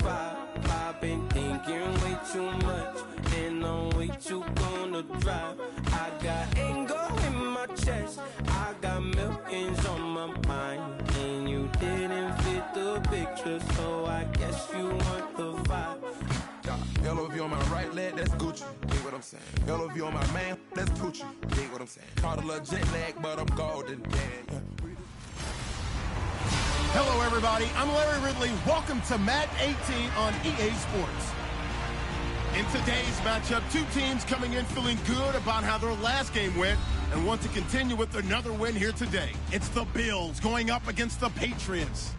vibe. I've been thinking way too much, and I'm way too gonna drive. I got anger in my chest, I got millions on my mind, and you didn't fit the picture, so I guess you want the vibe. Yellow if you on my right leg, that's Gucci. Dig what I'm saying? Yellow if you on my man, that's Poochie. Dig what I'm saying? Caught a little jet lag, but I'm golden. Yeah. Hello, everybody. I'm Larry Ridley. Welcome to Madden 18 on EA Sports. In today's matchup, two teams coming in feeling good about how their last game went and want to continue with another win here today. It's the Bills going up against the Patriots.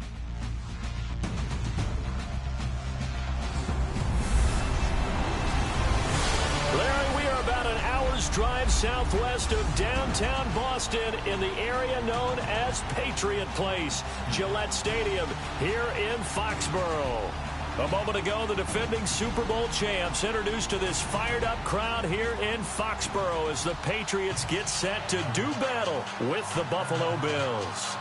Larry, we are about an hour's drive southwest of downtown Boston in the area known as Patriot Place, Gillette Stadium here in Foxborough. A moment ago, the defending Super Bowl champs introduced to this fired-up crowd here in Foxborough as the Patriots get set to do battle with the Buffalo Bills.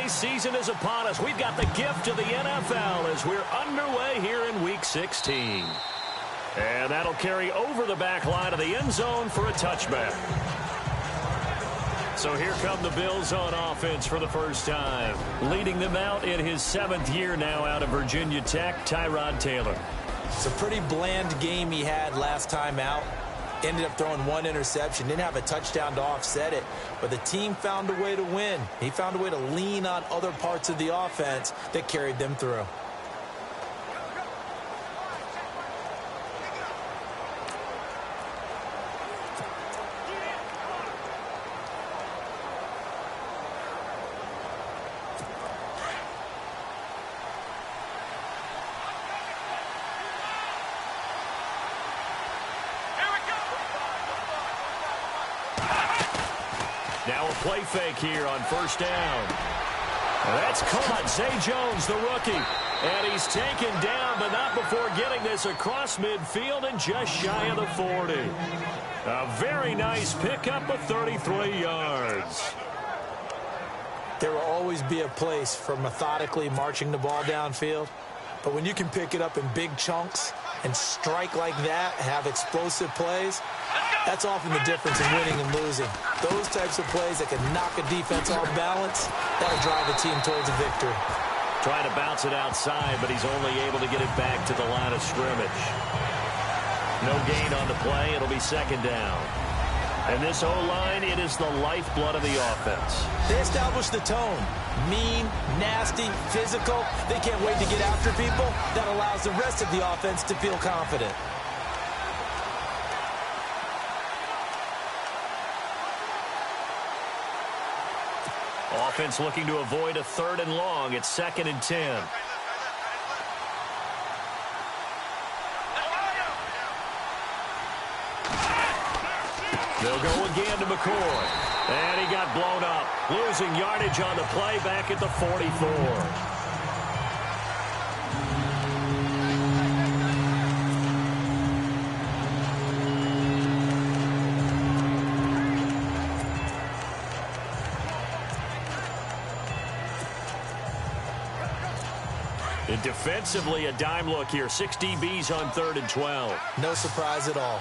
NBA season is upon us. We've got the gift of the NFL as we're underway here in Week 16. And that'll carry over the back line of the end zone for a touchback. So here come the Bills on offense for the first time. Leading them out in his 7th year now out of Virginia Tech, Tyrod Taylor. It's a pretty bland game he had last time out. Ended up throwing 1 interception. Didn't have a touchdown to offset it. But the team found a way to win. He found a way to lean on other parts of the offense that carried them through. Now a play fake here on first down. That's caught. Zay Jones, the rookie. And he's taken down, but not before getting this across midfield and just shy of the 40. A very nice pickup of 33 yards. There will always be a place for methodically marching the ball downfield. But when you can pick it up in big chunks and strike like that, have explosive plays, that's often the difference in winning and losing. Those types of plays that can knock a defense off balance, that'll drive a team towards a victory. Trying to bounce it outside, but he's only able to get it back to the line of scrimmage. No gain on the play. It'll be second down. And this O-line, it is the lifeblood of the offense. They establish the tone. Mean, nasty, physical. They can't wait to get after people. That allows the rest of the offense to feel confident. Offense looking to avoid a 3rd and long. It's 2nd and 10. They'll go again to McCoy. And he got blown up. Losing yardage on the play back at the 44. And defensively, a dime look here. 6 DBs on 3rd and 12. No surprise at all.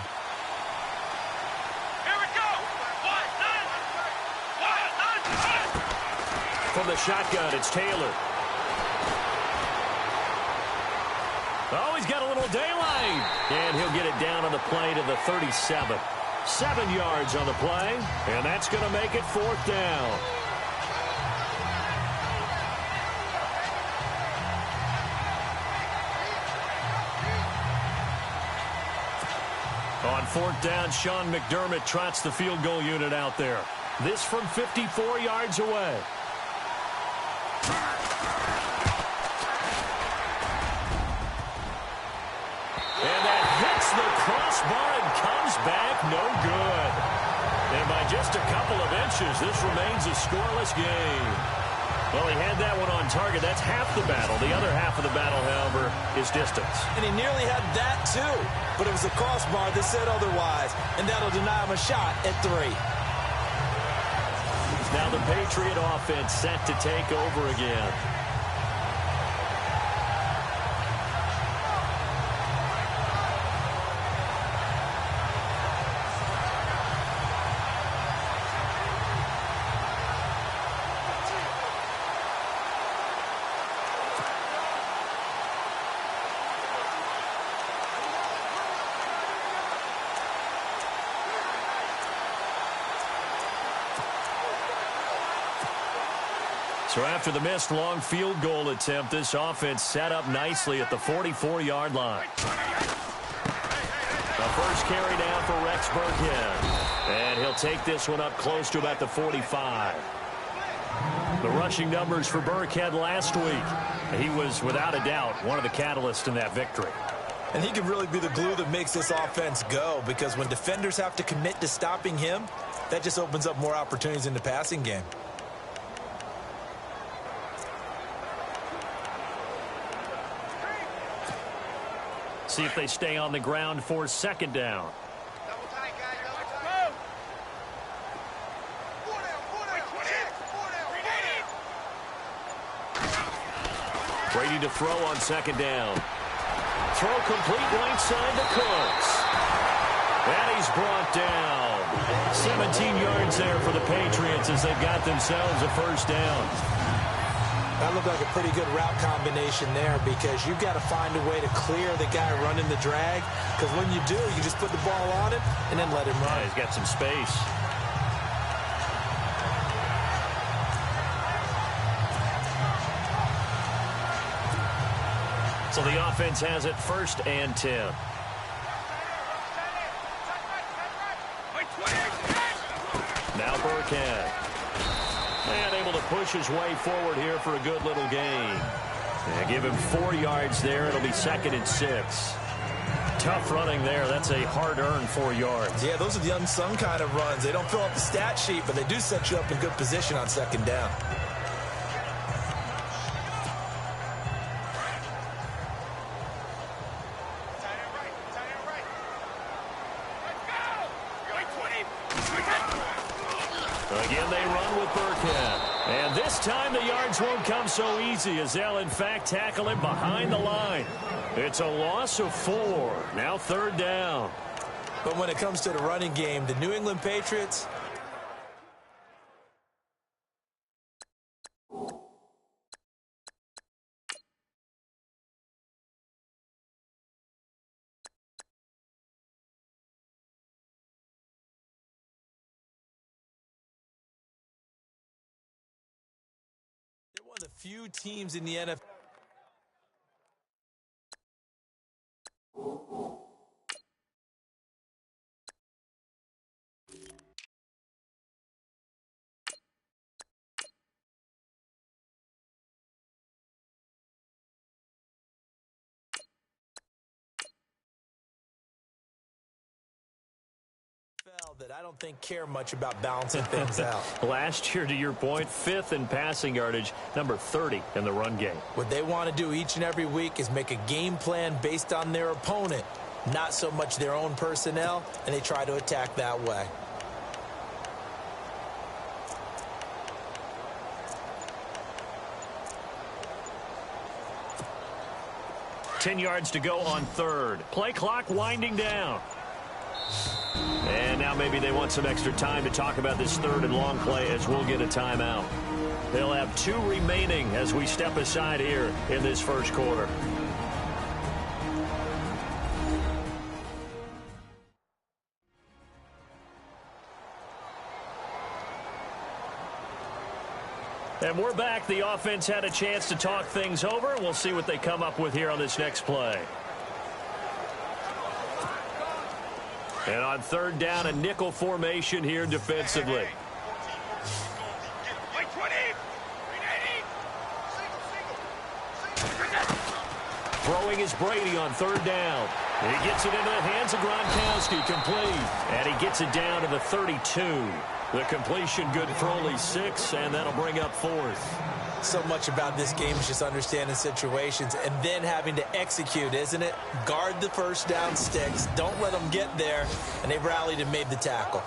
From the shotgun, it's Taylor. Oh, he's got a little daylight. And he'll get it down on the play to the 37. 7 yards on the play, and that's going to make it 4th down. On 4th down, Sean McDermott trots the field goal unit out there. This from 54 yards away. And that hits the crossbar and comes back no good. And by just a couple of inches, this remains a scoreless game. Well, he had that one on target. That's half the battle. The other half of the battle, however, is distance. And he nearly had that, too. But it was the crossbar that said otherwise. And that'll deny him a shot at 3. Now the Patriot offense set to take over again. So after the missed long field goal attempt, this offense set up nicely at the 44-yard line. The first carry down for Rex Burkhead. And he'll take this one up close to about the 45. The rushing numbers for Burkhead last week. He was, without a doubt, one of the catalysts in that victory. And he could really be the glue that makes this offense go, because when defenders have to commit to stopping him, that just opens up more opportunities in the passing game. See if they stay on the ground for 2nd down. Brady to throw on second down. Throw complete right side to Cooks. And he's brought down. 17 yards there for the Patriots as they've got themselves a first down. That looked like a pretty good route combination there because you've got to find a way to clear the guy running the drag, because when you do, you just put the ball on him and then let him run. Yeah, he's got some space. So the offense has it 1st and 10. Now Burkhead. And able to push his way forward here for a good little gain. And give him 4 yards there. It'll be 2nd and 6. Tough running there. That's a hard-earned 4 yards. Yeah, those are the unsung kind of runs. They don't fill up the stat sheet, but they do set you up in good position on 2nd down. Again, they run with Burkhead. And this time the yards won't come so easy as they'll, in fact, tackle him behind the line. It's a loss of 4. Now 3rd down. But when it comes to the running game, the New England Patriots... They're one of the few teams in the NFL. That I don't think care much about balancing things out. Last year, to your point, 5th in passing yardage, number 30 in the run game. What they want to do each and every week is make a game plan based on their opponent, not so much their own personnel, and they try to attack that way. Ten yards to go on 3rd. Play clock winding down. And now maybe they want some extra time to talk about this 3rd and long play as we'll get a timeout. They'll have 2 remaining as we step aside here in this 1st quarter. And we're back. The offense had a chance to talk things over. We'll see what they come up with here on this next play. And on 3rd down, a nickel formation here defensively. Throwing is Brady on 3rd down. And he gets it into the hands of Gronkowski, complete. And he gets it down to the 32. The completion good for only 6, and that'll bring up 4th. So much about this game is just understanding situations and then having to execute, isn't it? Guard the 1st down sticks. Don't let them get there. And they rallied and made the tackle.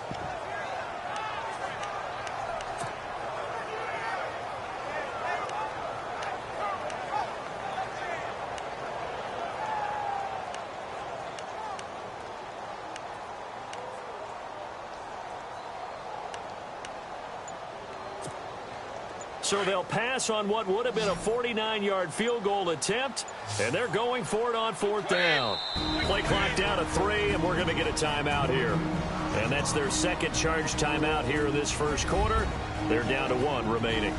So they'll pass on what would have been a 49-yard field goal attempt, and they're going for it on 4th down. Play clock down to 3, and we're going to get a timeout here. And that's their 2nd charge timeout here in this 1st quarter. They're down to 1 remaining.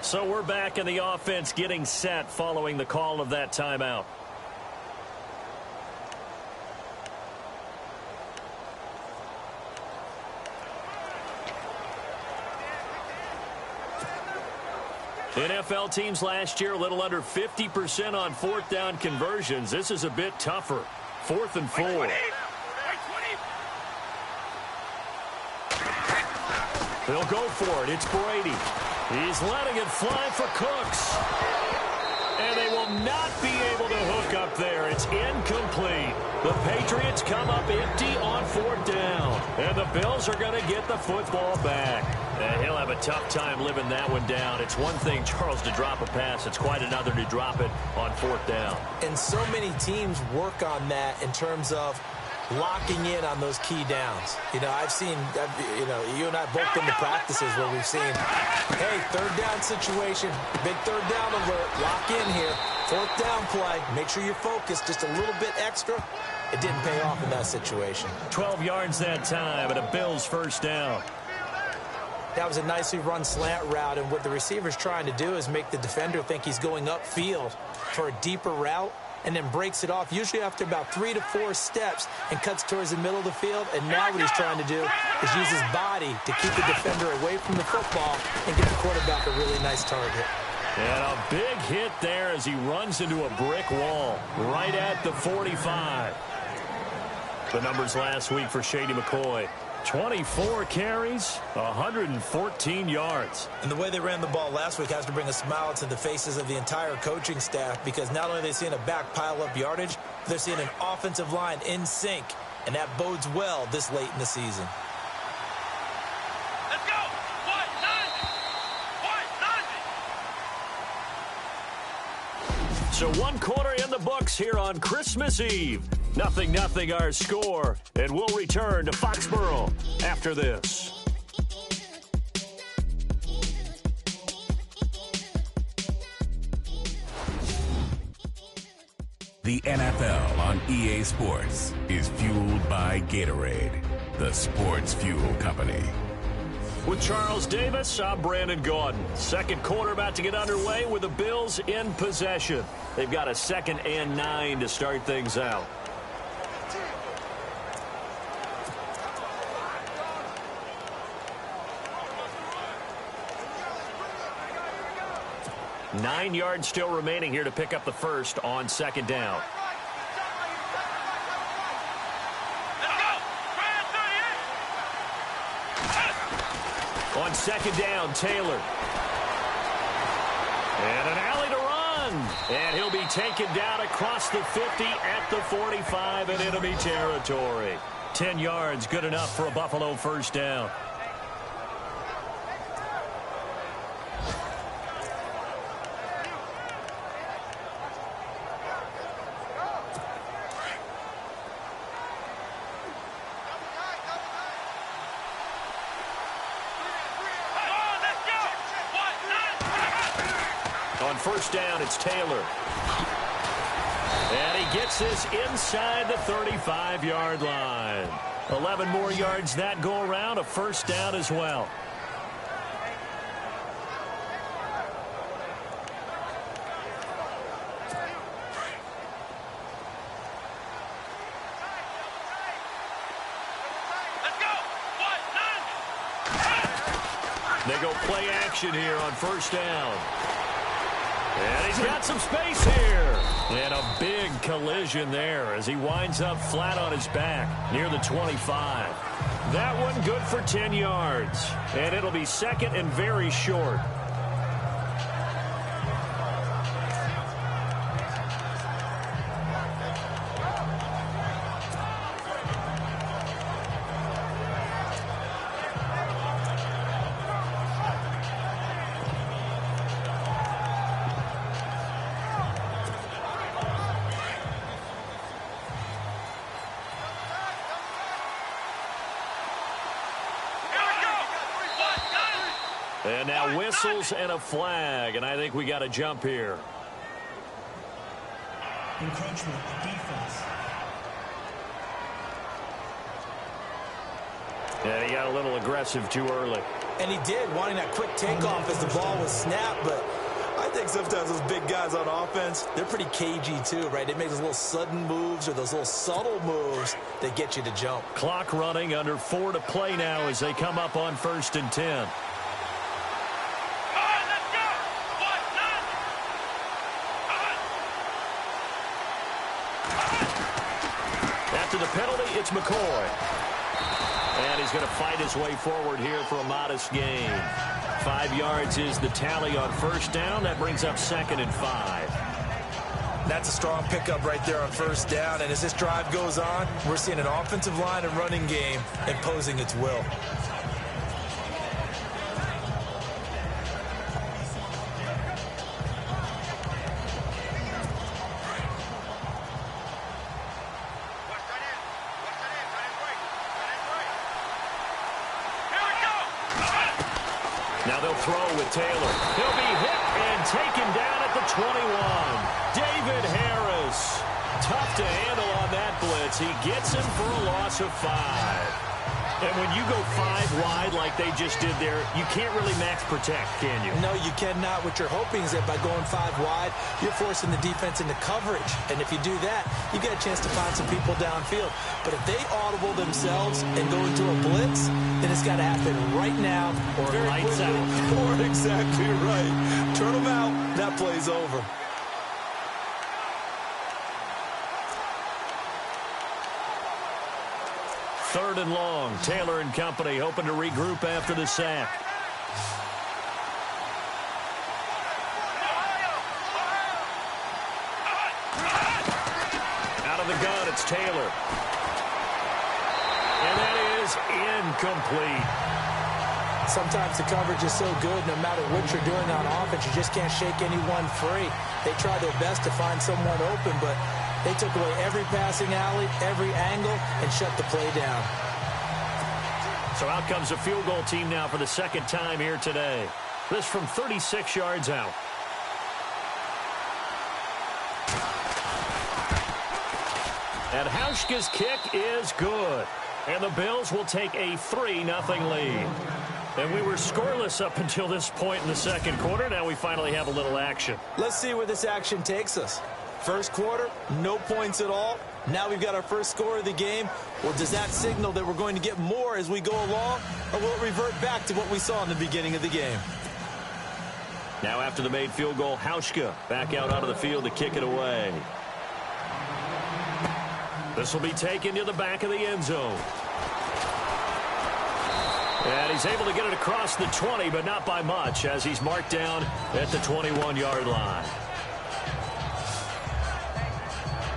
So we're back in the offense getting set following the call of that timeout. NFL teams last year a little under 50% on 4th down conversions. This is a bit tougher. 4th and 4. They'll go for it. It's Brady. He's letting it fly for Cooks. And they will not be able to hook up there. It's incomplete. The Patriots come up empty on 4th down. And the Bills are going to get the football back. And he'll have a tough time living that one down. It's one thing, Charles, to drop a pass. It's quite another to drop it on 4th down. And so many teams work on that in terms of locking in on those key downs. You know, you and I both been to practices where we've seen, hey, 3rd down situation, big 3rd down alert, lock in here, 4th down play, make sure you're focused just a little bit extra. It didn't pay off in that situation. 12 yards that time and a Bills 1st down. That was a nicely run slant route, and what the receiver's trying to do is make the defender think he's going upfield for a deeper route, and then breaks it off, usually after about 3 to 4 steps, and cuts towards the middle of the field. And now what he's trying to do is use his body to keep the defender away from the football and get the quarterback a really nice target. And a big hit there as he runs into a brick wall right at the 45. The numbers last week for Shady McCoy. 24 carries, 114 yards. And the way they ran the ball last week has to bring a smile to the faces of the entire coaching staff, because not only are they seeing a back pile up yardage, they're seeing an offensive line in sync, and that bodes well this late in the season. Let's go! 190! So 1 quarter in the books here on Christmas Eve. 0-0 our score, and we'll return to Foxborough after this. The NFL on EA Sports is fueled by Gatorade, the sports fuel company. With Charles Davis, I'm Brandon Gaudin. 2nd quarter about to get underway with the Bills in possession. They've got a 2nd and 9 to start things out. Nine yards still remaining here to pick up the first on 2nd down. On 2nd down, Taylor. And an alley to run. And he'll be taken down across the 50 at the 45 in enemy territory. 10 yards, good enough for a Buffalo 1st down. On 1st down, it's Taylor. And he gets this inside the 35-yard line. 11 more yards that go around, a 1st down as well. They go play action here on 1st down. And he's got some space here. And a big collision there as he winds up flat on his back near the 25. That one good for 10 yards. And it'll be 2nd and very short. And now whistles and a flag, and I think we got a jump here. Encroachment, defense. And he got a little aggressive too early. And he did, wanting that quick takeoff as the ball was snapped, but I think sometimes those big guys on offense, they're pretty cagey too, right? They make those little sudden moves or those little subtle moves that get you to jump. Clock running, under 4 to play now as they come up on 1st and 10. After the penalty, it's McCoy. And he's going to fight his way forward here for a modest gain. 5 yards is the tally on 1st down. That brings up 2nd and 5. That's a strong pickup right there on first down. And as this drive goes on, we're seeing an offensive line and running game imposing its will. Now they'll throw with Taylor. He'll be hit and taken down at the 21. David Harris. Tough to handle on that blitz. He gets him for a loss of 5. And when you go 5 wide like they just did there, you can't really max protect, can you? No, you cannot. What you're hoping is that by going 5 wide, you're forcing the defense into coverage. And if you do that, you get a chance to find some people downfield. But if they audible themselves and go into a blitz, then it's got to happen right now or lights out. Or exactly right. Turn them out. That play's over. Third and long. Taylor and company hoping to regroup after the sack. Out of the gun, it's Taylor. And that is incomplete. Sometimes the coverage is so good, no matter what you're doing on offense, you just can't shake anyone free. They try their best to find someone open, but they took away every passing alley, every angle, and shut the play down. So out comes a field goal team now for the second time here today. This from 36 yards out. And Hauschka's kick is good. And the Bills will take a 3-0 lead. And we were scoreless up until this point in the second quarter. Now we finally have a little action. Let's see where this action takes us. First quarter, no points at all. Now we've got our first score of the game. Well, does that signal that we're going to get more as we go along? Or will it revert back to what we saw in the beginning of the game? Now after the made field goal, Hauschka back out onto the field to kick it away. This will be taken to the back of the end zone. And he's able to get it across the 20, but not by much, as he's marked down at the 21-yard line.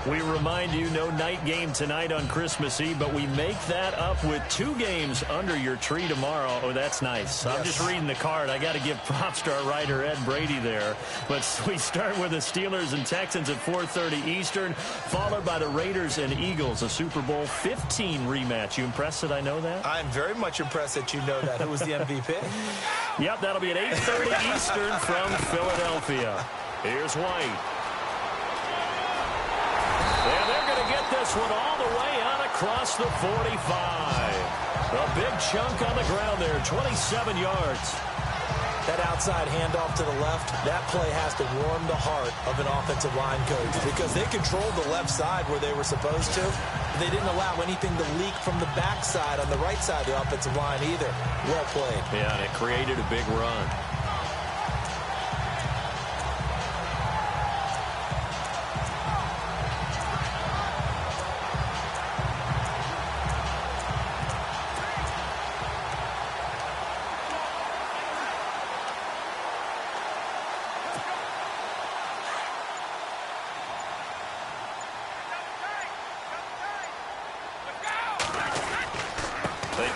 We remind you, no night game tonight on Christmas Eve, but we make that up with 2 games under your tree tomorrow. Oh, that's nice. Yes. I'm just reading the card. I got to give props to our writer, Ed Brady, there. But we start with the Steelers and Texans at 4:30 Eastern, followed by the Raiders and Eagles, a Super Bowl 15 rematch. You impressed that I know that? I'm very much impressed that you know that. Who was the MVP? Yep, that'll be at 8:30 Eastern from Philadelphia. Here's White. And they're going to get this one all the way out across the 45. A big chunk on the ground there, 27 yards. That outside handoff to the left, that play has to warm the heart of an offensive line coach because they controlled the left side where they were supposed to. They didn't allow anything to leak from the backside on the right side of the offensive line either. Well played. Yeah, and it created a big run.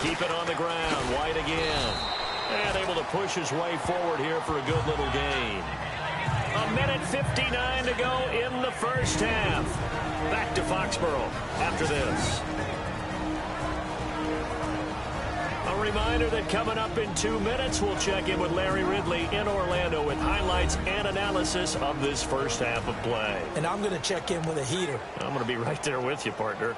Keep it on the ground. White again. And able to push his way forward here for a good little gain. 1:59 to go in the first half. Back to Foxborough after this. A reminder that coming up in 2 minutes, we'll check in with Larry Ridley in Orlando with highlights and analysis of this first half of play. And I'm going to check in with a heater. I'm going to be right there with you, partner.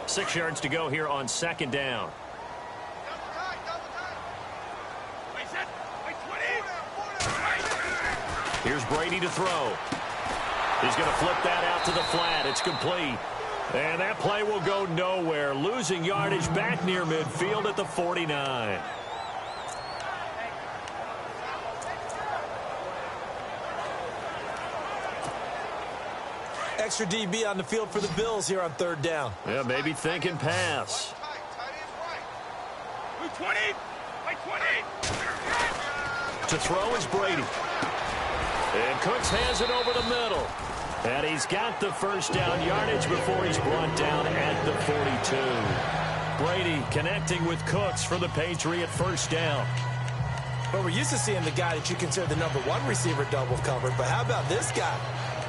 6 yards to go here on second down. Here's Brady to throw. He's going to flip that out to the flat. It's complete. And that play will go nowhere. Losing yardage back near midfield at the 49. Extra DB on the field for the Bills here on third down. Yeah, maybe thinking pass. To throw is Brady. And Cooks has it over the middle. And he's got the first down yardage before he's brought down at the 42. Brady connecting with Cooks for the Patriot first down. Well, we're used to seeing the guy that you consider the number one receiver double covered. But how about this guy?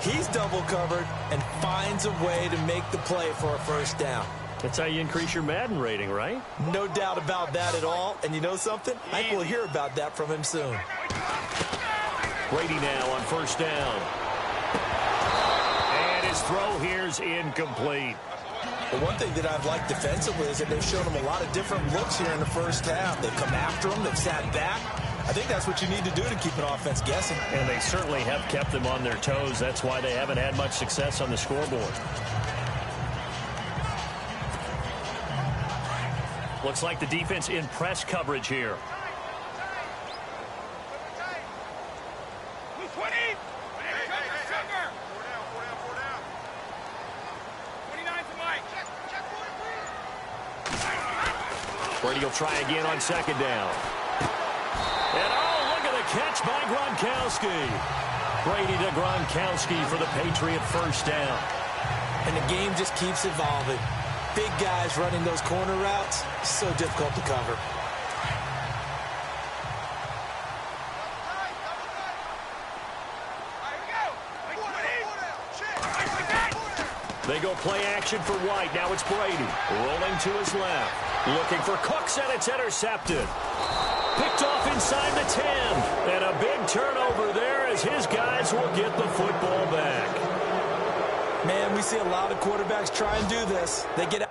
He's double covered and finds a way to make the play for a first down. That's how you increase your Madden rating, right? No doubt about that at all. And you know something? I think we'll hear about that from him soon. Brady now on first down. And his throw here's incomplete. The one thing that I've liked defensively is that they've shown him a lot of different looks here in the first half. They've come after him. They've sat back. I think that's what you need to do to keep an offense guessing. And they certainly have kept them on their toes. That's why they haven't had much success on the scoreboard. Looks like the defense in press coverage here. Brady will try again on second down. And oh, look at the catch by Gronkowski. Brady to Gronkowski for the Patriot first down. And the game just keeps evolving. Big guys running those corner routes, so difficult to cover. They go play action for White. Now it's Brady rolling to his left. Looking for Cooks, and it's intercepted. Picked off inside the 10. And a big turnover there as his guys will get the football back. Man, we see a lot of quarterbacks try and do this. They get out.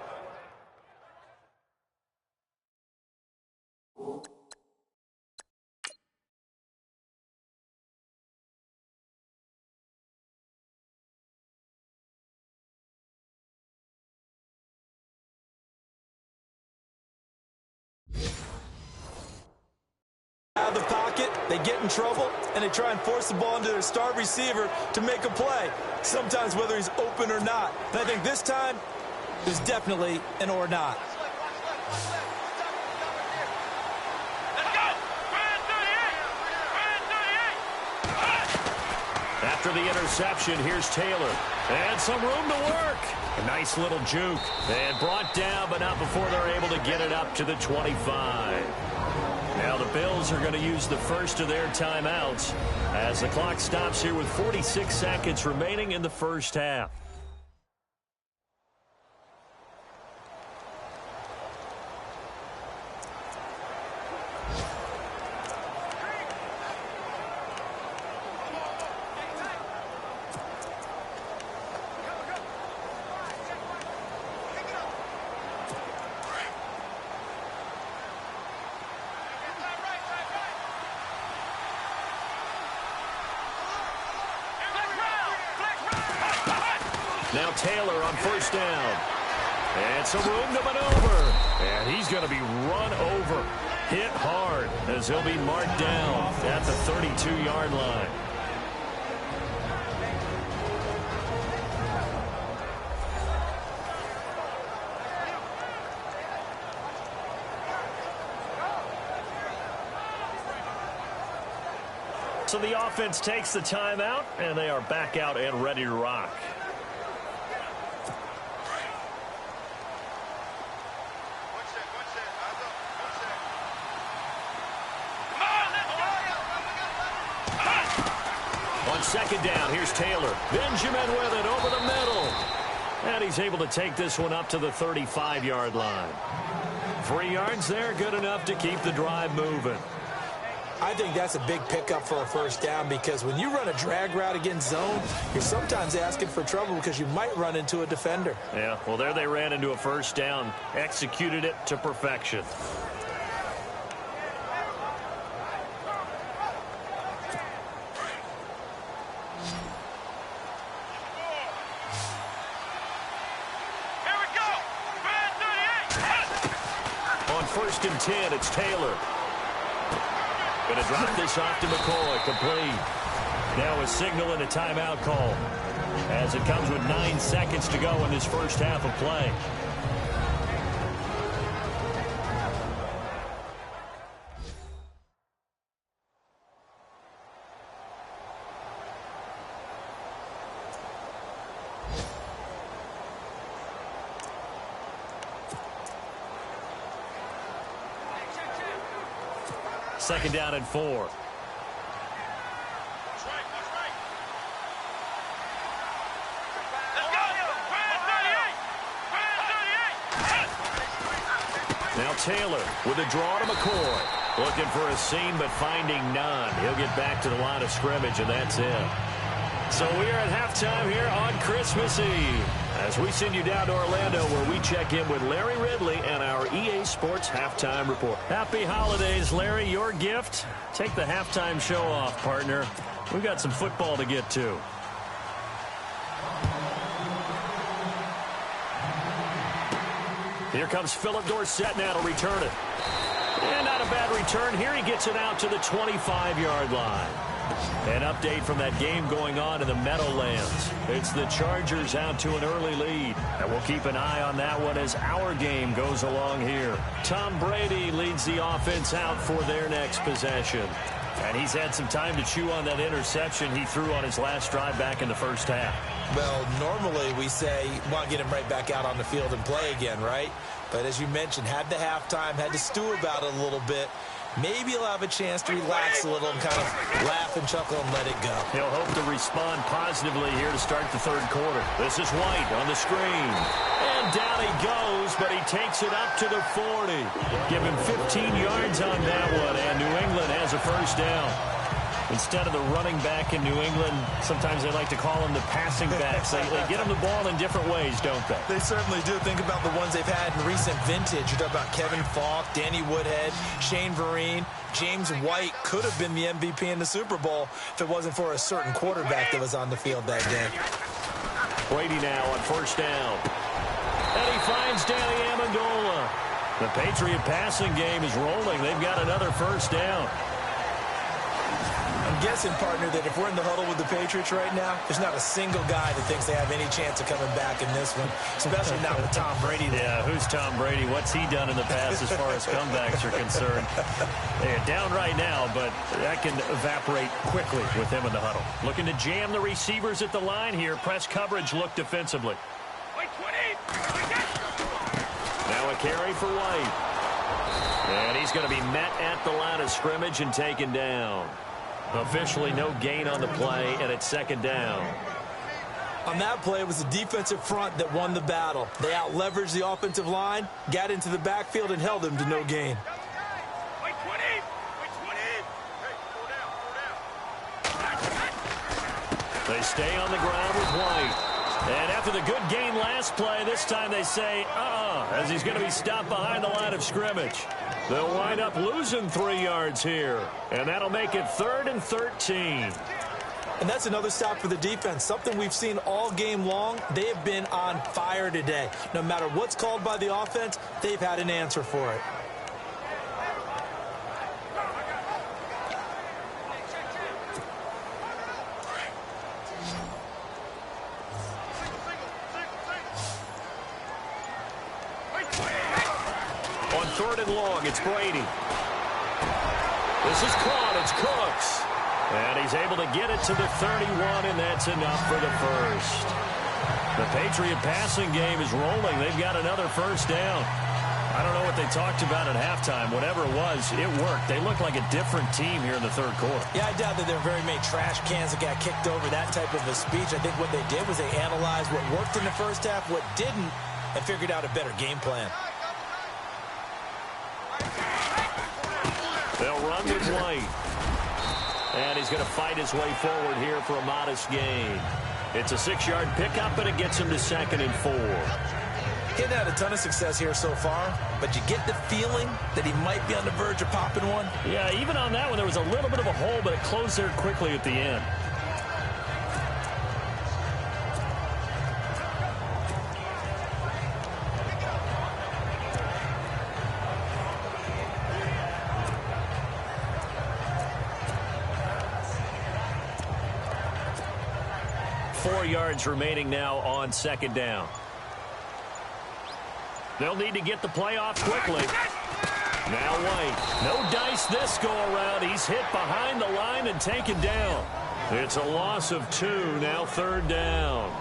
Out of the pocket, they get in trouble, and they try and force the ball into their star receiver to make a play, sometimes whether he's open or not. And I think this time, there's definitely an or not. After the interception, here's Taylor. And some room to work. A nice little juke. And brought down, but not before they're able to get it up to the 25. Now the Bills are going to use the first of their timeouts as the clock stops here with 46 seconds remaining in the first half. Now Taylor on first down. And some room to maneuver. And he's going to be run over. Hit hard as he'll be marked down at the 32-yard line. So the offense takes the timeout, and they are back out and ready to rock. On second down, here's Taylor. Benjamin with it over the middle. And he's able to take this one up to the 35-yard line. 3 yards there, good enough to keep the drive moving. I think that's a big pickup for a first down because when you run a drag route against zone, you're sometimes asking for trouble because you might run into a defender. Yeah, well, there they ran into a first down, executed it to perfection. On first and 10, it's Taylor. Going to drop this off to McCoy, complete. Now a signal and a timeout call as it comes with 9 seconds to go in this first half of play. Second down and 4. Now Taylor with a draw to McCoy. Looking for a seam, but finding none. He'll get back to the line of scrimmage, and that's it. So we are at halftime here on Christmas Eve, as we send you down to Orlando, where we check in with Larry Ridley and our EA Sports Halftime Report. Happy holidays, Larry. Your gift? Take the halftime show off, partner. We've got some football to get to. Here comes Philip Dorsett now to return it. And not a bad return here. He gets it out to the 25-yard line. An update from that game going on in the Meadowlands. It's the Chargers out to an early lead. And we'll keep an eye on that one as our game goes along here. Tom Brady leads the offense out for their next possession. And he's had some time to chew on that interception he threw on his last drive back in the first half. Well, normally we say, want to get him right back out on the field and play again, right? But as you mentioned, had the halftime, had to stew about it a little bit. Maybe he'll have a chance to relax a little and kind of laugh and chuckle and let it go. He'll hope to respond positively here to start the third quarter. This is White on the screen. And down he goes, but he takes it up to the 40. Give him 15 yards on that one, and New England has a first down. Instead of the running back in New England, sometimes they like to call them the passing backs. They get them the ball in different ways, don't they? They certainly do. Think about the ones they've had in recent vintage. You're talking about Kevin Falk, Danny Woodhead, Shane Vereen. James White could have been the MVP in the Super Bowl if it wasn't for a certain quarterback that was on the field that day. Brady now on first down. And he finds Danny Amendola. The Patriot passing game is rolling. They've got another first down. I'm guessing, partner, that if we're in the huddle with the Patriots right now, there's not a single guy that thinks they have any chance of coming back in this one, especially not with Tom Brady there. Yeah, who's Tom Brady? What's he done in the past as far as comebacks are concerned? They're down right now, but that can evaporate quickly with him in the huddle. Looking to jam the receivers at the line here. Press coverage look defensively. Now a carry for White. And he's going to be met at the line of scrimmage and taken down. Officially no gain on the play, and it's second down. On that play, it was the defensive front that won the battle. They out-leveraged the offensive line, got into the backfield, and held him to no gain. They stay on the ground with White. And after the good gain last play, this time they say, as he's going to be stopped behind the line of scrimmage. They'll wind up losing 3 yards here. And that'll make it 3rd and 13. And that's another stop for the defense. Something we've seen all game long. They have been on fire today. No matter what's called by the offense, they've had an answer for it. On 3rd and long, it's Brady. This is caught. It's Cooks. And he's able to get it to the 31, and that's enough for the first. The Patriot passing game is rolling. They've got another first down. I don't know what they talked about at halftime. Whatever it was, it worked. They look like a different team here in the third quarter. Yeah, I doubt that there are very many trash cans that got kicked over, that type of a speech. I think what they did was they analyzed what worked in the first half, what didn't, and figured out a better game plan. They'll run with White. And he's going to fight his way forward here for a modest gain. It's a 6-yard pickup, and it gets him to 2nd and 4. He's had a ton of success here so far, but you get the feeling that he might be on the verge of popping one. Yeah, even on that one, there was a little bit of a hole, but it closed there quickly at the end. Yards remaining now on 2nd down. They'll need to get the play off quickly. Now White. No dice this go around. He's hit behind the line and taken down. It's a loss of 2. Now 3rd down.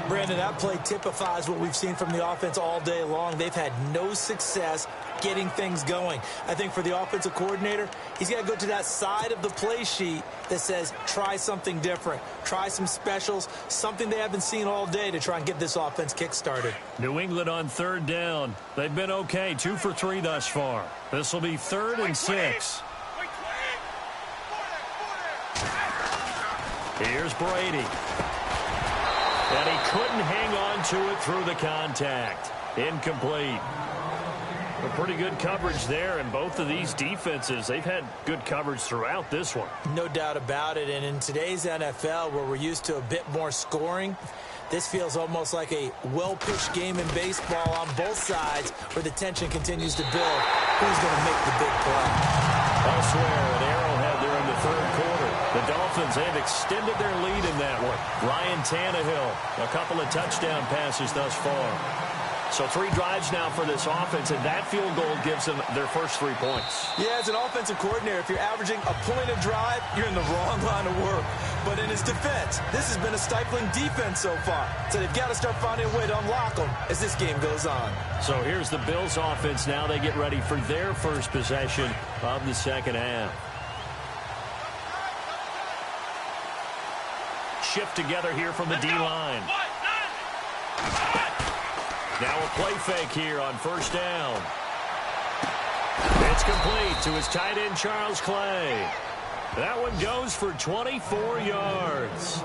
Brandon, that play typifies what we've seen from the offense all day long. They've had no success getting things going. I think for the offensive coordinator, he's got to go to that side of the play sheet that says try something different, try some specials, something they haven't seen all day to try and get this offense kick-started. New England on third down. They've been okay, 2 for 3 thus far. This will be 3rd and 6. Here's Brady. And he couldn't hang on to it through the contact. Incomplete. A pretty good coverage there, and both of these defenses, they've had good coverage throughout this one. No doubt about it, and in today's NFL, where we're used to a bit more scoring, this feels almost like a well-pitched game in baseball on both sides where the tension continues to build. Who's going to make the big play? Elsewhere at Arrowhead there in the 3rd quarter. The Dolphins, they've extended their lead in that one. Ryan Tannehill, a couple of touchdown passes thus far. So 3 drives now for this offense, and that field goal gives them their first 3 points. Yeah, as an offensive coordinator, if you're averaging a point a drive, you're in the wrong line of work. But in his defense, this has been a stifling defense so far. So they've got to start finding a way to unlock them as this game goes on. So here's the Bills offense now. They get ready for their first possession of the second half. Shift together here from the D-line. Now a play fake here on first down. It's complete to his tight end, Charles Clay. That one goes for 24 yards.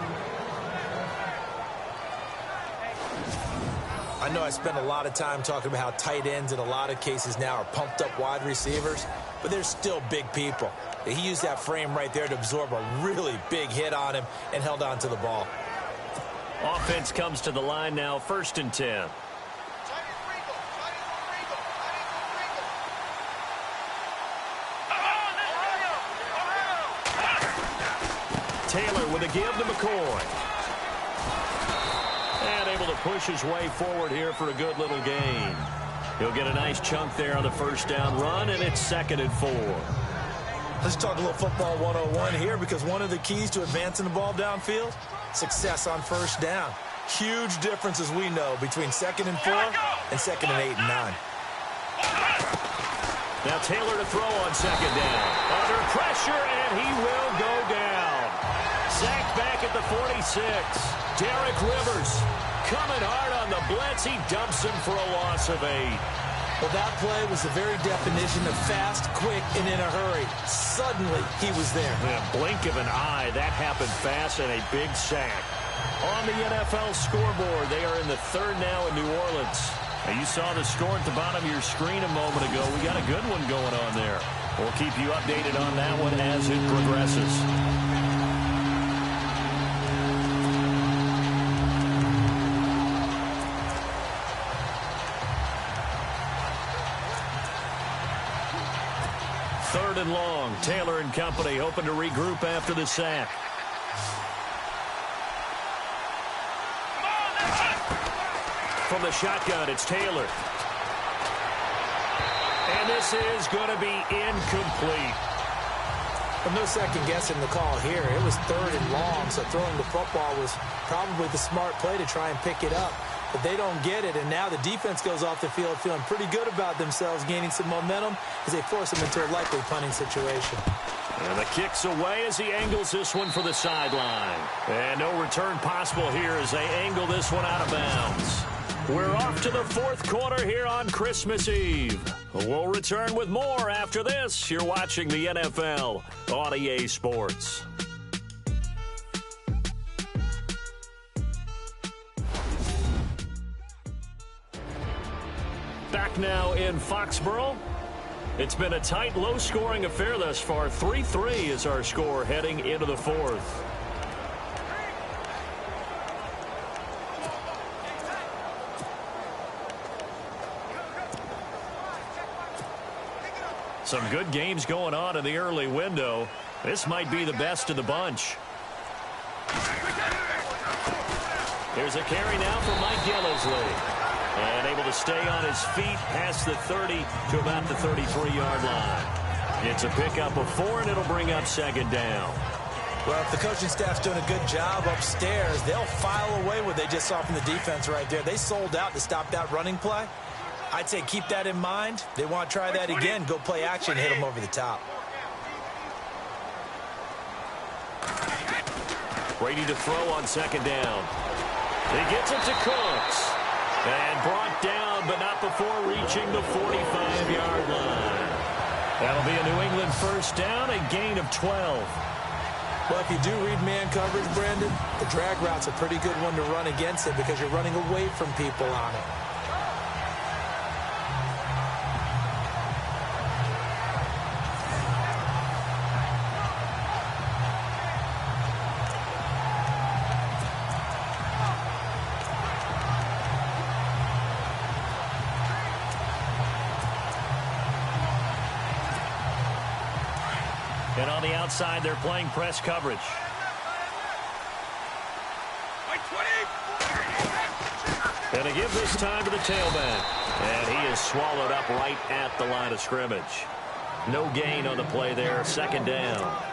I know I spent a lot of time talking about how tight ends in a lot of cases now are pumped up wide receivers, but they're still big people. He used that frame right there to absorb a really big hit on him and held on to the ball. Offense comes to the line now, 1st and 10. Taylor with a give to McCoy. And able to push his way forward here for a good little gain. He'll get a nice chunk there on the first down run, and it's 2nd and 4. Let's talk a little football 101 here, because one of the keys to advancing the ball downfield, success on first down. Huge difference, as we know, between 2nd and 4 and 2nd and 8 and 9. Now Taylor to throw on 2nd down. Under pressure, and he will go down. Sacked back at the 46. Derek Rivers coming hard on the blitz. He dumps him for a loss of 8. Well, that play was the very definition of fast, quick, and in a hurry. Suddenly, he was there. In a blink of an eye, that happened fast, and a big sack. On the NFL scoreboard, they are in the 3rd now in New Orleans. Now, you saw the score at the bottom of your screen a moment ago. We got a good one going on there. We'll keep you updated on that one as it progresses. Third and long. Taylor and company hoping to regroup after the sack. From the shotgun, it's Taylor. And this is going to be incomplete. Well, no second guessing the call here. It was 3rd and long, so throwing the football was probably the smart play to try and pick it up. But they don't get it, and now the defense goes off the field feeling pretty good about themselves, gaining some momentum as they force them into a likely punting situation. And the kick's away as he angles this one for the sideline. And no return possible here as they angle this one out of bounds. We're off to the 4th quarter here on Christmas Eve. We'll return with more after this. You're watching the NFL on EA Sports. Back now in Foxborough. It's been a tight, low-scoring affair thus far. 3-3 is our score heading into the 4th. Some good games going on in the early window. This might be the best of the bunch. Here's a carry now for Mike Gillisley. And able to stay on his feet past the 30 to about the 33-yard line. It's a pickup of 4, and it'll bring up 2nd down. Well, if the coaching staff's doing a good job upstairs, they'll file away what they just saw from the defense right there. They sold out to stop that running play. I'd say keep that in mind. They want to try that again. Go play action, hit them over the top. Brady to throw on second down. He gets it to Cooks. And brought down, but not before reaching the 45-yard line. That'll be a New England first down, a gain of 12. Well, if you do read man coverage, Brandon, the drag route's a pretty good one to run against it because you're running away from people on it. And on the outside, they're playing press coverage. And they give this time to the tailback. And he is swallowed up right at the line of scrimmage. No gain on the play there, second down.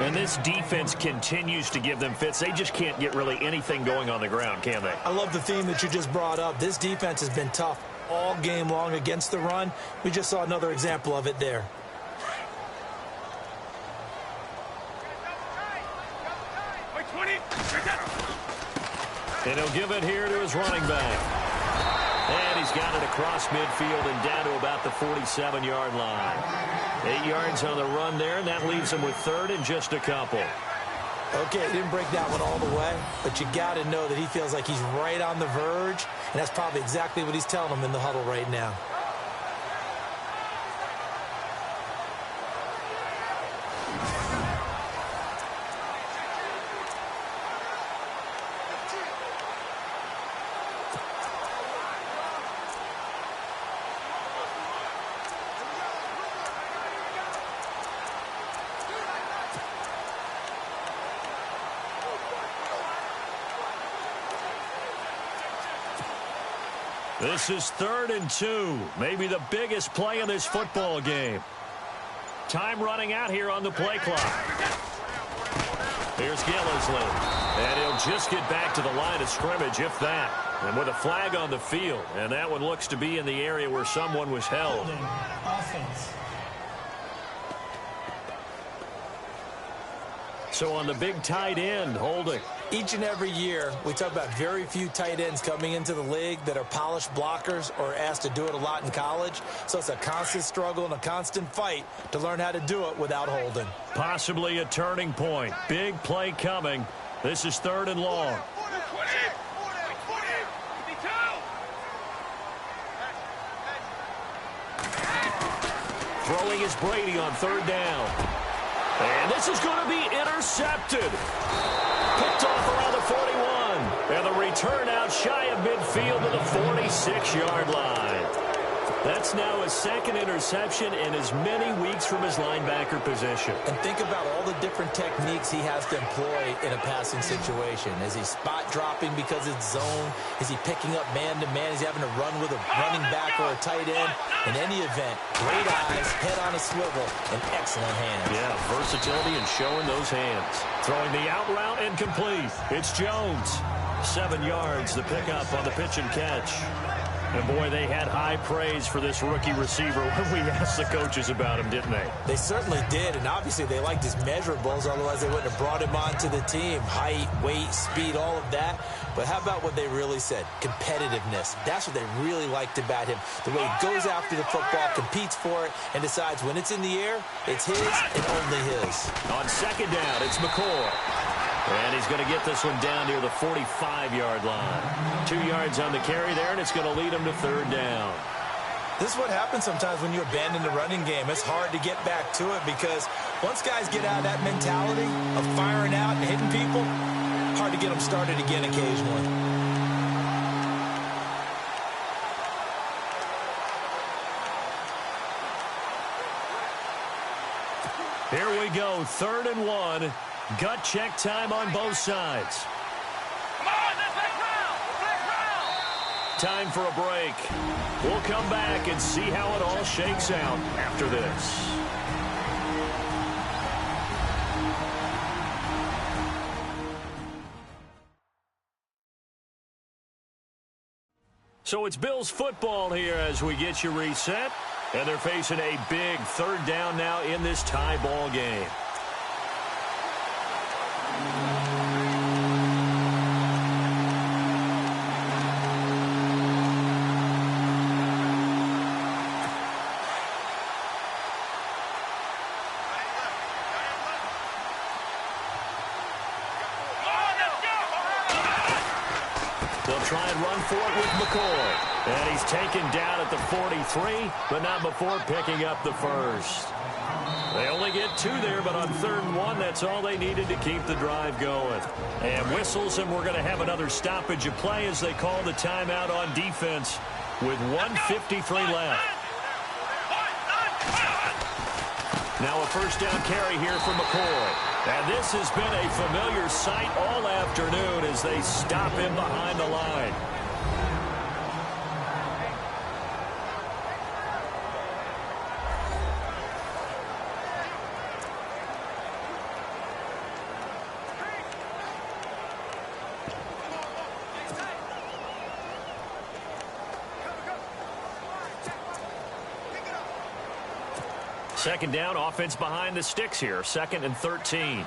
And this defense continues to give them fits. They just can't get really anything going on the ground, can they? I love the theme that you just brought up. This defense has been tough all game long against the run. We just saw another example of it there. And he'll give it here to his running back. And he's got it across midfield and down to about the 47-yard line. 8 yards on the run there, and that leaves him with third and just a couple. Okay, he didn't break that one all the way, but you got to know that he feels like he's right on the verge, and that's probably exactly what he's telling them in the huddle right now. This is 3rd and 2. Maybe the biggest play in this football game. Time running out here on the play clock. Here's Gillisley. And he'll just get back to the line of scrimmage, if that. And with a flag on the field. And that one looks to be in the area where someone was held. Offense. So on the big tight end, holding. Each and every year, we talk about very few tight ends coming into the league that are polished blockers or asked to do it a lot in college. So it's a constant struggle and a constant fight to learn how to do it without holding. Possibly a turning point. Big play coming. This is 3rd and long. Throwing is Brady on 3rd down. And this is going to be intercepted. Picked off around the 41. And the return out shy of midfield to the 46-yard line. That's now his 2nd interception in as many weeks from his linebacker position. And think about all the different techniques he has to employ in a passing situation. Is he spot dropping because it's zone? Is he picking up man-to-man? Is he having to run with a running back or a tight end? In any event, great eyes, head on a swivel, and excellent hands. Yeah, versatility and showing those hands. Throwing the out route and complete. It's Jones. 7 yards, the pickup on the pitch and catch. And, boy, they had high praise for this rookie receiver when we asked the coaches about him, didn't they? They certainly did, and obviously they liked his measurables, otherwise they wouldn't have brought him onto the team. Height, weight, speed, all of that. But how about what they really said? Competitiveness. That's what they really liked about him. The way he goes after the football, competes for it, and decides when it's in the air, it's his and only his. On 2nd down, it's McCoy. And he's going to get this one down near the 45-yard line. 2 yards on the carry there, and it's going to lead him to 3rd down. This is what happens sometimes when you abandon the running game. It's hard to get back to it because once guys get out of that mentality of firing out and hitting people, hard to get them started again occasionally. Here we go, 3rd and 1. Gut check time on both sides. Come on, Time for a break. We'll come back and see how it all shakes out after this. So it's Bills football here as we get you reset. And they're facing a big third down now in this tie ball game. They'll try and run for it with McCoy. And he's taken down at the 43, but not before picking up the first. They only get 2 there, but on 3rd and 1, that's all they needed to keep the drive going. And whistles, and we're going to have another stoppage of play as they call the timeout on defense with 1:53 left. Now a first down carry here for McCoy. And this has been a familiar sight all afternoon as they stop him behind the line. Second down, offense behind the sticks here. 2nd and 13.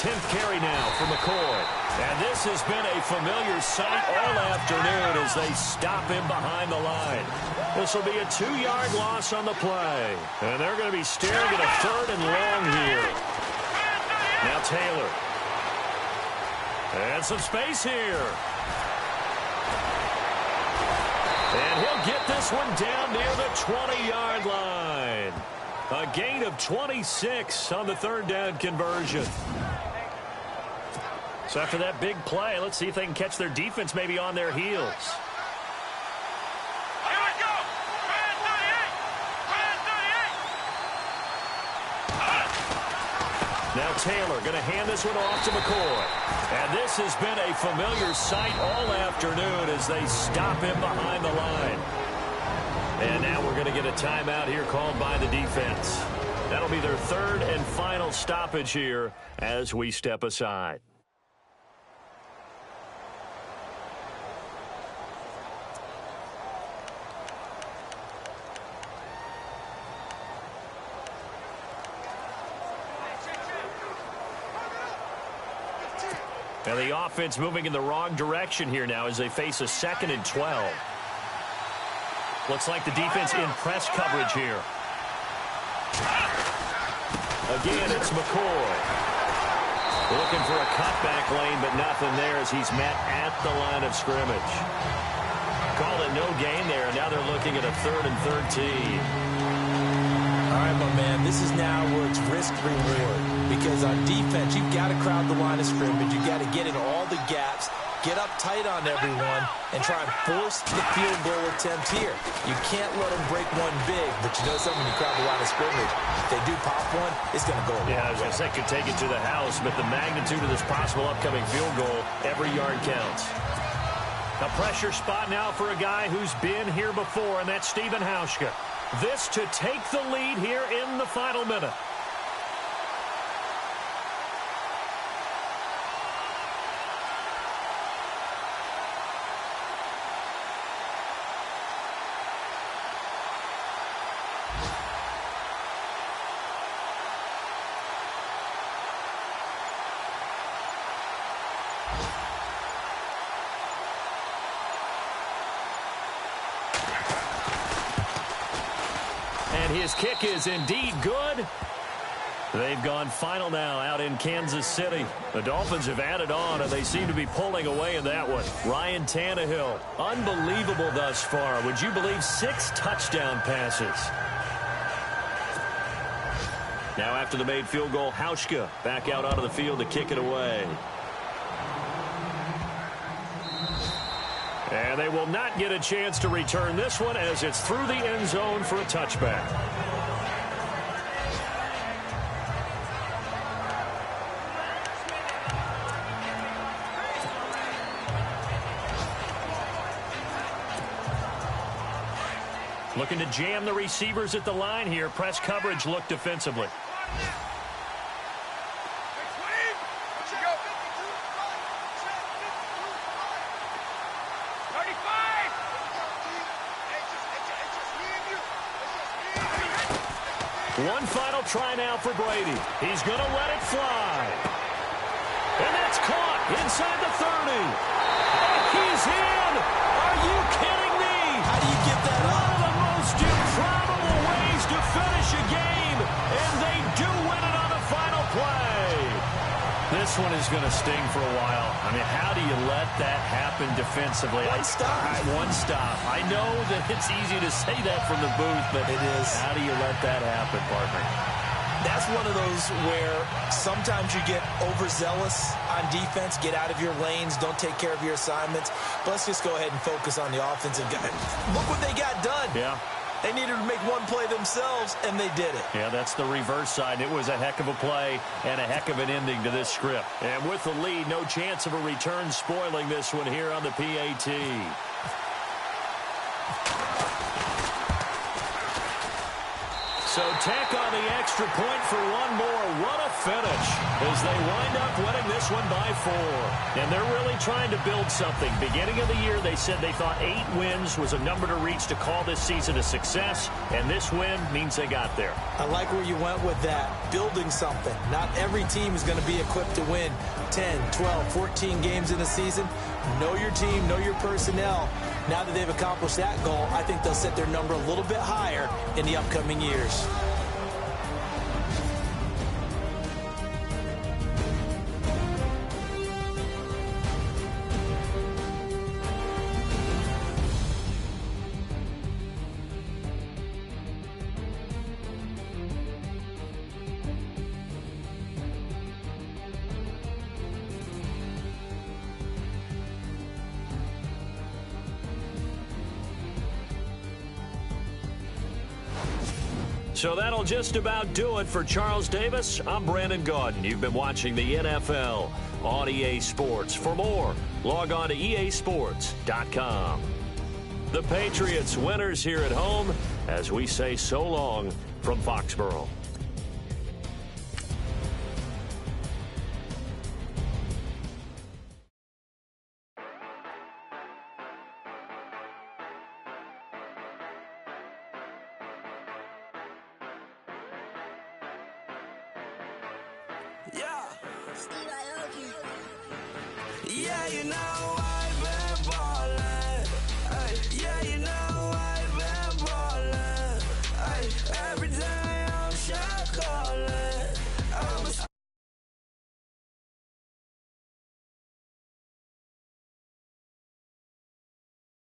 10th carry now for McCoy. And this has been a familiar sight all afternoon as they stop him behind the line. This will be a 2-yard loss on the play. And they're going to be staring at a 3rd and long here. Now Taylor. And some space here. And he'll get this one down near the 20-yard line. A gain of 26 on the 3rd down conversion. So after that big play, let's see if they can catch their defense maybe on their heels. Here we go. Now Taylor going to hand this one off to McCoy. And this has been a familiar sight all afternoon as they stop him behind the line. And now we're going to get a timeout here called by the defense. That'll be their 3rd and final stoppage here as we step aside. And the offense moving in the wrong direction here now as they face a 2nd and 12. Looks like the defense in press coverage here. Again, it's McCoy. Looking for a cutback lane, but nothing there as he's met at the line of scrimmage. Called it no gain there, and now they're looking at a 3rd and 13. All right, my man, this is now where it's risk-reward. Because on defense, you've got to crowd the line of scrimmage. You've got to get in all the gaps, get up tight on everyone, and try and force the field goal attempt here. You can't let them break one big, but you know something, when you crowd the line of scrimmage, if they do pop one, it's going to go a long way. Yeah, I was going to say, could take it to the house, but the magnitude of this possible upcoming field goal, every yard counts. A pressure spot now for a guy who's been here before, and that's Stephen Hauschka. This to take the lead here in the final minute. His kick is indeed good. They've gone final now out in Kansas City. The Dolphins have added on, and they seem to be pulling away in that one. Ryan Tannehill, unbelievable thus far. Would you believe 6 touchdown passes? Now after the made field goal, Hauschka back out onto the field to kick it away. And they will not get a chance to return this one as it's through the end zone for a touchback. Looking to jam the receivers at the line here. Press coverage look defensively. One final try now for Brady. He's going to let it fly. And that's caught inside the 30. And he's in. Are you kidding me? How do you get that up? One of the most improbable ways to finish a game, and they do win it on the final play. This one is going to sting for a while. I mean, how do you let that happen defensively? One stop. One stop. I know that it's easy to say that from the booth, but it is. How do you let that happen, partner? That's one of those where sometimes you get overzealous on defense, get out of your lanes, don't take care of your assignments. But let's just go ahead and focus on the offensive guy. Look what they got done. Yeah. They needed to make one play themselves, and they did it. Yeah, that's the reverse side. It was a heck of a play and a heck of an ending to this script. And with the lead, no chance of a return spoiling this one here on the PAT. So tack on the extra point for one more. What a finish as they wind up winning this one by 4. And they're really trying to build something. Beginning of the year, they said they thought 8 wins was a number to reach to call this season a success. And this win means they got there. I like where you went with that. Building something. Not every team is going to be equipped to win 10, 12, 14 games in a season. Know your team, know your personnel. Now that they've accomplished that goal, I think they'll set their number a little bit higher in the upcoming years. So that'll just about do it for Charles Davis. I'm Brandon Gaudin. You've been watching the NFL on EA Sports. For more, log on to easports.com. The Patriots winners here at home as we say so long from Foxborough. Yeah, you know